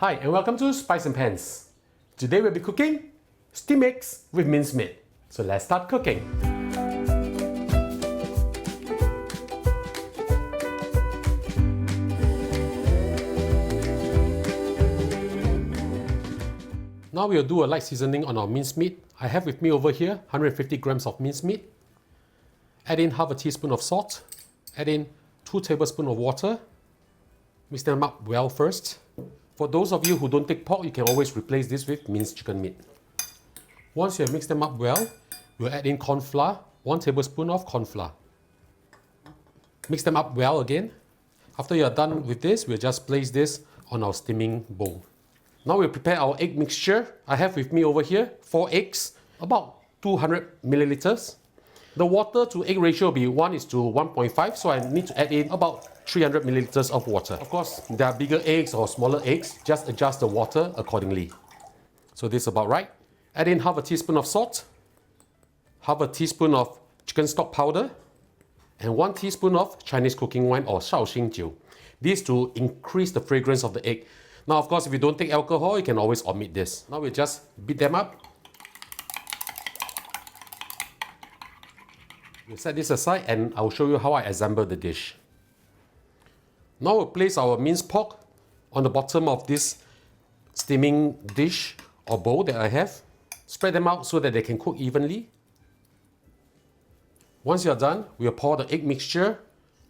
Hi and welcome to Spice and Pans. Today we'll be cooking steamed eggs with minced meat. So let's start cooking. Now we'll do a light seasoning on our minced meat. I have with me over here 150 grams of minced meat. Add in half a teaspoon of salt. Add in 2 tablespoons of water. Mix them up well first. For those of you who don't take pork, you can always replace this with minced chicken meat. Once you have mixed them up well, we'll add in corn flour, 1 tablespoon of corn flour. Mix them up well again. After you are done with this, we'll just place this on our steaming bowl. Now we'll prepare our egg mixture. I have with me over here 4 eggs, about 200 milliliters. The water to egg ratio will be 1:1.5, so I need to add in about 300 milliliters of water. Of course, there are bigger eggs or smaller eggs, just adjust the water accordingly. So this is about right. Add in half a teaspoon of salt, half a teaspoon of chicken stock powder, and 1 teaspoon of Chinese cooking wine or Shaoxingjiu. This to increase the fragrance of the egg. Now, of course, if you don't take alcohol, you can always omit this. Now we'll just beat them up. We'll set this aside and I'll show you how I assemble the dish. Now we'll place our minced pork on the bottom of this steaming dish or bowl that I have. Spread them out so that they can cook evenly. Once you're done, we'll pour the egg mixture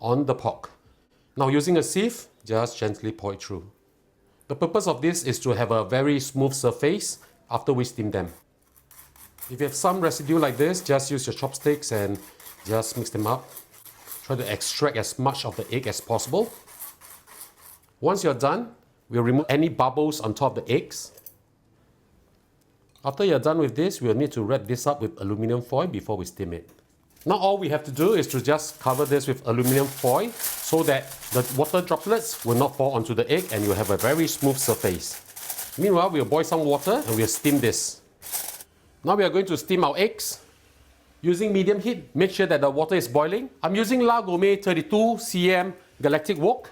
on the pork. Now using a sieve, just gently pour it through. The purpose of this is to have a very smooth surface after we steam them. If you have some residue like this, just use your chopsticks and just mix them up. Try to extract as much of the egg as possible. Once you're done, we'll remove any bubbles on top of the eggs. After you're done with this, we'll need to wrap this up with aluminum foil before we steam it. Now all we have to do is to just cover this with aluminum foil so that the water droplets will not fall onto the egg and you'll have a very smooth surface. Meanwhile, we'll boil some water and we'll steam this. Now we are going to steam our eggs. Using medium heat, make sure that the water is boiling. I'm using Gourmet 32 cm galactic wok.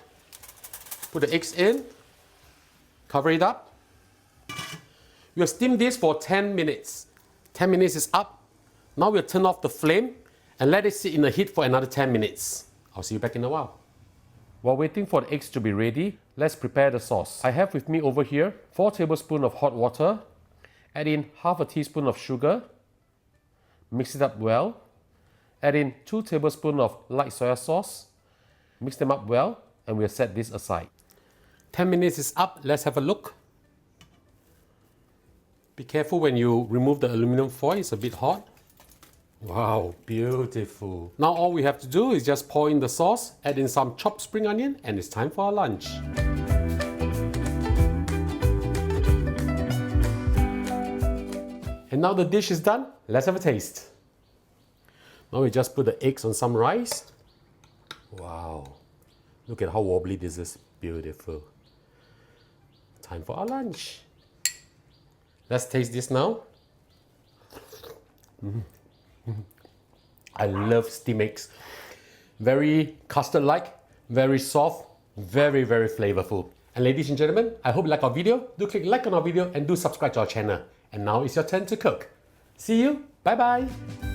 Put the eggs in, cover it up. We'll steam this for 10 minutes. 10 minutes is up. Now we'll turn off the flame and let it sit in the heat for another 10 minutes. I'll see you back in a while. While waiting for the eggs to be ready, let's prepare the sauce. I have with me over here 4 tablespoons of hot water. Add in half a teaspoon of sugar. Mix it up well. Add in 2 tablespoons of light soy sauce. Mix them up well and we'll set this aside. 10 minutes is up. Let's have a look. Be careful when you remove the aluminum foil, it's a bit hot. Wow, beautiful. Now all we have to do is just pour in the sauce, add in some chopped spring onion, and it's time for our lunch. And now the dish is done, let's have a taste. Now we just put the eggs on some rice. Wow, look at how wobbly this is, beautiful. Time for our lunch. Let's taste this now. I love steamed eggs. Very custard-like, very soft, very flavorful. And ladies and gentlemen, I hope you like our video. Do click like on our video and do subscribe to our channel. And now it's your turn to cook. See you, bye bye.